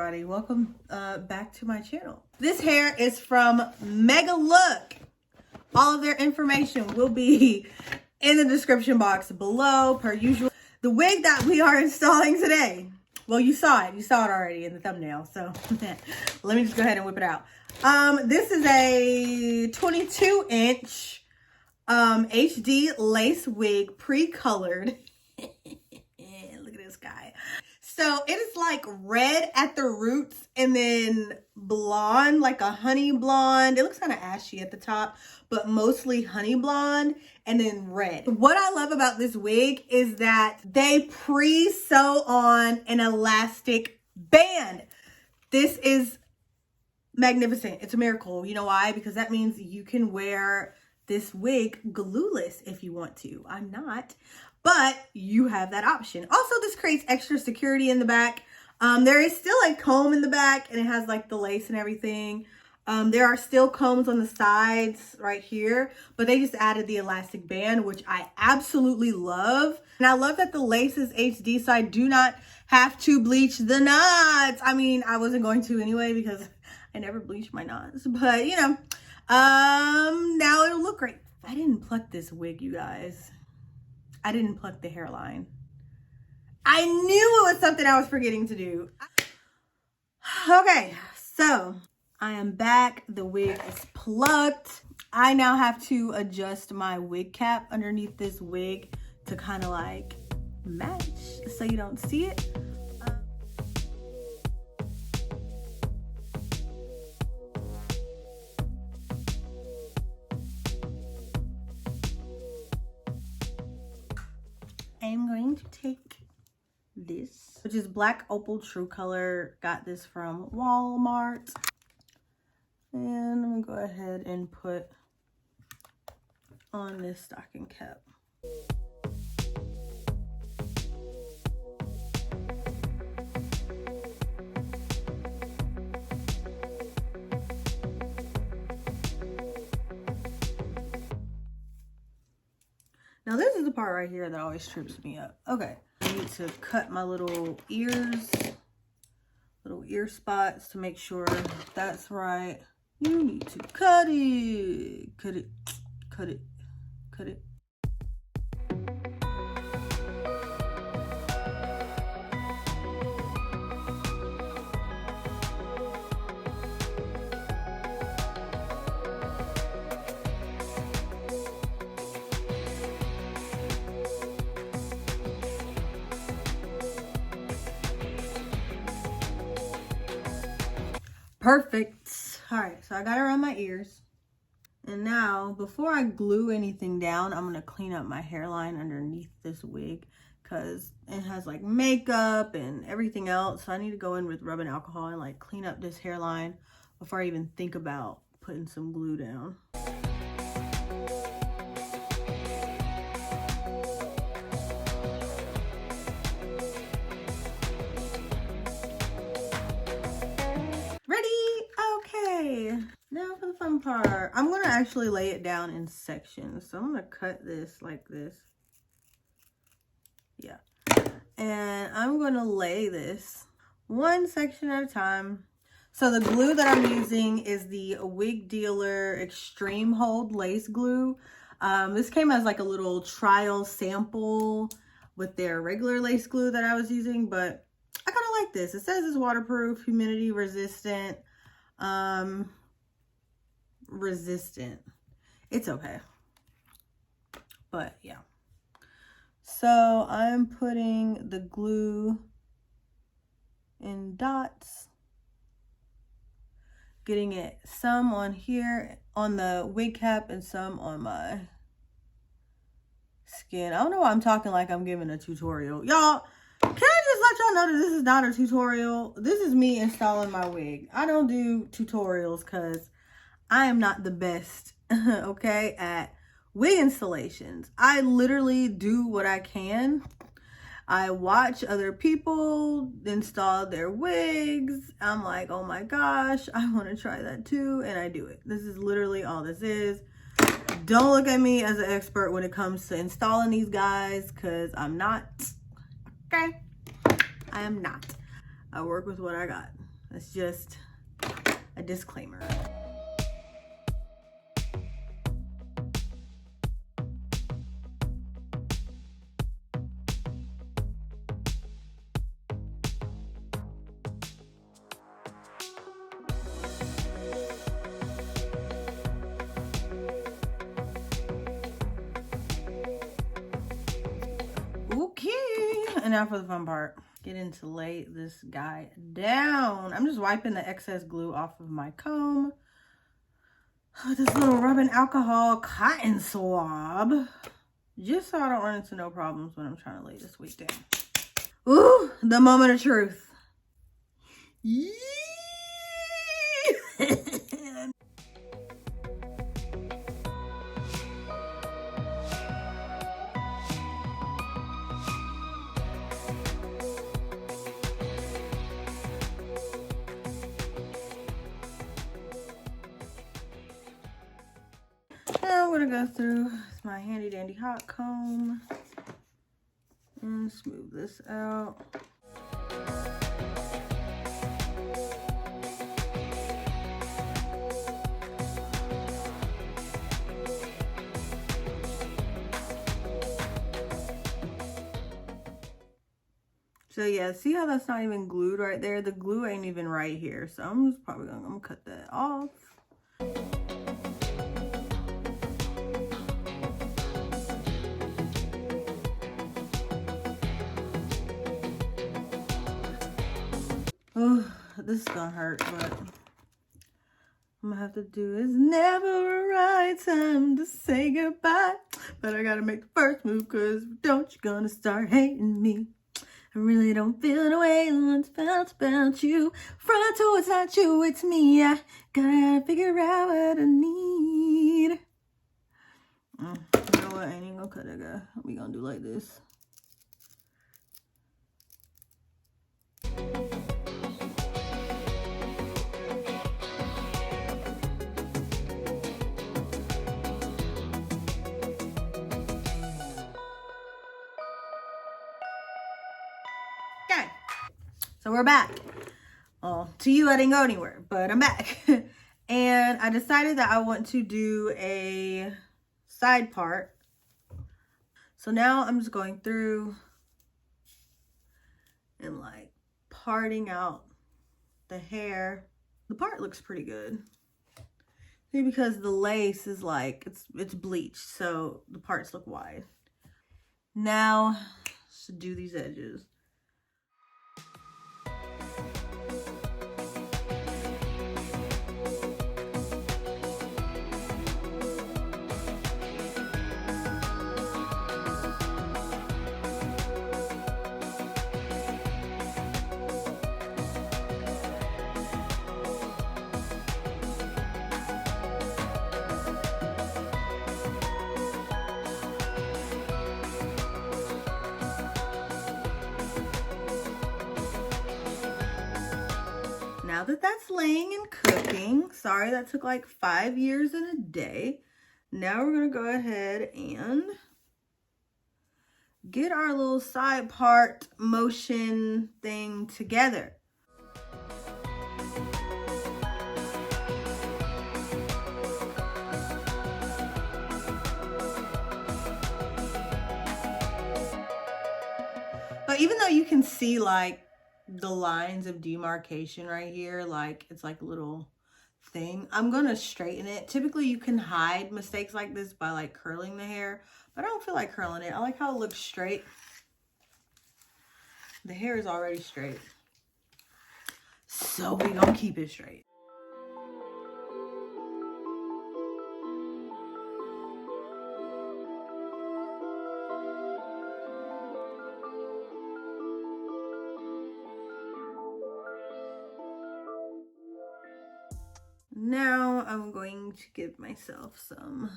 everybody, welcome back to my channel. This hair is from MEGALOOK. All of their information will be in the description box below per usual. The wig that we are installing today, well, you saw it already in the thumbnail, so let me just go ahead and whip it out. This is a 22-inch HD lace wig, pre-colored. Look at this guy. So it is like red at the roots and then blonde, like a honey blonde. It looks kind of ashy at the top, but mostly honey blonde and then red. What I love about this wig is that they pre-sew on an elastic band. This is magnificent. It's a miracle. You know why? Because that means you can wear this wig glueless if you want to. I'm not, but you have that option. Also, this creates extra security in the back. There is still a comb in the back and it has like the lace and everything. There are still combs on the sides right here, but they just added the elastic band, which I absolutely love. And I love that the lace is HD, so I do not have to bleach the knots. I mean, I wasn't going to anyway because I never bleach my knots, but you know, now it'll look great. I didn't pluck this wig, you guys. I didn't pluck the hairline. I knew it was something I was forgetting to do. Okay, so I am back. The wig is plucked. I now have to adjust my wig cap underneath this wig to kind of like match so you don't see it. I'm going to take this, which is Black Opal True Color. Got this from Walmart. And I'm gonna go ahead and put on this stocking cap. Now this is the part right here that always trips me up. Okay, I need to cut my little ears, little ear spots to make sure that's right. You need to cut it, cut it, cut it, cut it. Perfect. All right, so I got it around my ears. And now, before I glue anything down, I'm gonna clean up my hairline underneath this wig because it has like makeup and everything else. So I need to go in with rubbing alcohol and like clean up this hairline before I even think about putting some glue down. Now for the fun part. I'm going to actually lay it down in sections. So I'm going to cut this like this. Yeah. And I'm going to lay this one section at a time. So the glue that I'm using is the Wig Dealer Extreme Hold Lace Glue. This came as like a little trial sample with their regular lace glue that I was using. But I kind of like this. It says it's waterproof, humidity resistant. Resistant. It's okay. But yeah. So I'm putting the glue in dots. Getting it some on here on the wig cap and some on my skin. I don't know why I'm talking like I'm giving a tutorial. Y'all, can I just let y'all know that this is not a tutorial? This is me installing my wig. I don't do tutorials because I am not the best, okay, at wig installations. I literally do what I can. I watch other people install their wigs. I'm like, oh my gosh, I want to try that too. And I do it. This is literally all this is. Don't look at me as an expert when it comes to installing these guys because I'm not. Okay? I am not. I work with what I got. That's just a disclaimer. Okay, and now for the fun part. Getting to lay this guy down. I'm just wiping the excess glue off of my comb with this little rubbing alcohol cotton swab, just so I don't run into no problems when I'm trying to lay this wig down. Ooh, the moment of truth. Yee! Now I'm gonna go through my handy dandy hot comb and smooth this out. So yeah, see how that's not even glued right there? The glue ain't even right here. So I'm just probably gonna cut that off. Oh, this is gonna hurt, but I'm gonna have to do It's never a right time to say goodbye. But I gotta make the first move, cause don't you gonna start hating me. I really don't feel the way I once felt about you. Front to it's not you, it's me. I gotta figure out what I need. You know what? I ain't even gonna cut that guy. We gonna do like this. Okay, so we're back. Well, to you, I didn't go anywhere, but I'm back. And I decided that I want to do a side part. So now I'm just going through and like parting out the hair. The part looks pretty good. See, because the lace is like, it's bleached, so the parts look wide. Now, to do these edges. Now that that's laying and cooking, sorry that took like 5 years and a day. Now we're gonna go ahead and get our little side part motion thing together. But even though you can see like the lines of demarcation right here, like it's like a little thing, I'm gonna straighten it. Typically you can hide mistakes like this by like curling the hair, but I don't feel like curling it. I like how it looks straight. The hair is already straight, so we gonna keep it straight. Now I'm going to give myself some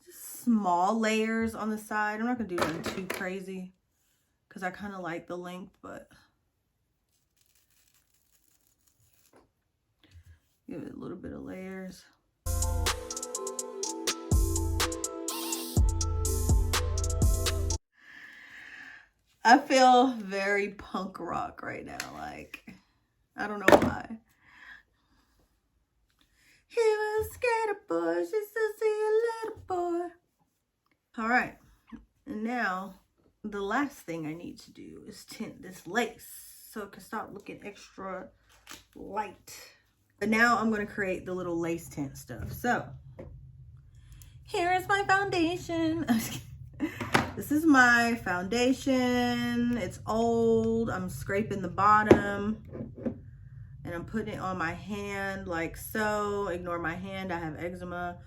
just small layers on the side. I'm not gonna do them too crazy because I kind of like the length, but give it a little bit of layers. I feel very punk rock right now. Like, I don't know why. He was scared of boys, she said, see you later, boy. All right, and now the last thing I need to do is tint this lace so it can start looking extra light. But now I'm going to create the little lace tint stuff. So here is my foundation. This is my foundation. It's old. I'm scraping the bottom and I'm putting it on my hand like so. Ignore my hand, I have eczema.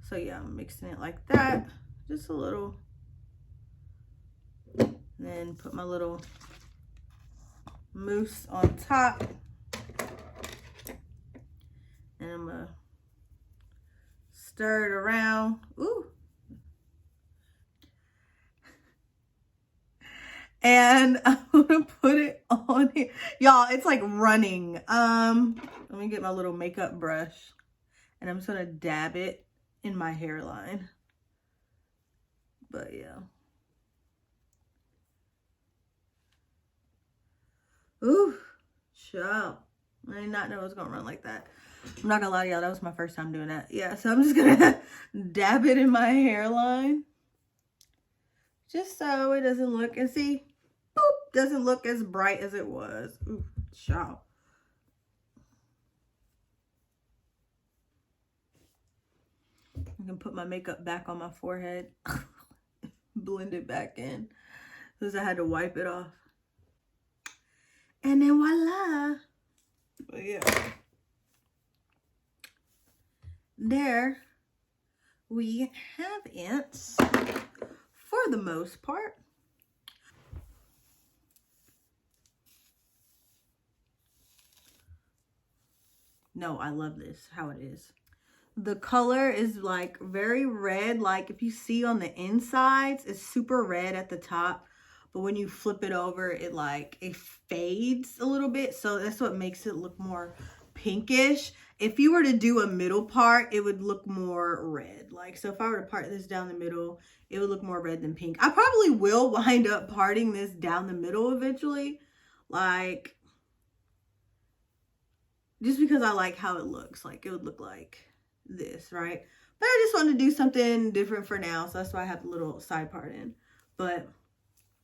So yeah, I'm mixing it like that, just a little. Then put my little mousse on top. And I'm gonna stir it around. Ooh. And I'm gonna put it on here. Y'all, it's like running. Let me get my little makeup brush. And I'm just gonna dab it in my hairline. But yeah. Ooh, child. I did not know it was gonna run like that. I'm not gonna lie to y'all, that was my first time doing that. Yeah, so I'm just gonna dab it in my hairline. Just so it doesn't look, and see, boop, doesn't look as bright as it was. Ooh, child. I can put my makeup back on my forehead. Blend it back in. Because I had to wipe it off. And then voila. But yeah. There we have it for the most part. No, I love this, how it is. The color is like very red. Like if you see on the insides, it's super red at the top. But when you flip it over, it fades a little bit. So that's what makes it look more pinkish. If you were to do a middle part, it would look more red. Like, so if I were to part this down the middle, it would look more red than pink. I probably will wind up parting this down the middle eventually. Like, just because I like how it looks. Like, it would look like this, right? But I just want to do something different for now. So that's why I have the little side part in. But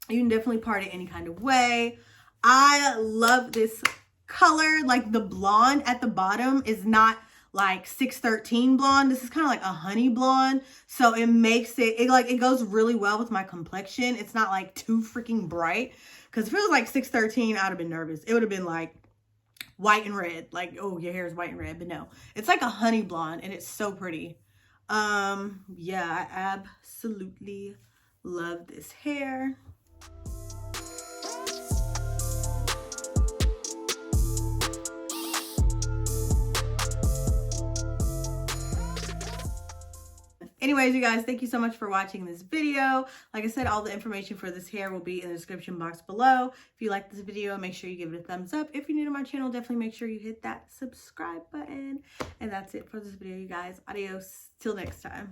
you can definitely part it any kind of way. I love this color. Like the blonde at the bottom is not like 613 blonde. This is kind of like a honey blonde. So it makes it goes really well with my complexion. It's not like too freaking bright. Because if it was like 613, I'd have been nervous. It would have been like white and red. Like, oh, your hair is white and red. But no, it's like a honey blonde and it's so pretty. Yeah, I absolutely love this hair. Anyways, you guys, thank you so much for watching this video. Like I said, all the information for this hair will be in the description box below. If you like this video, make sure you give it a thumbs up. If you're new to my channel, definitely make sure you hit that subscribe button. And that's it for this video, you guys. Adios. Till next time.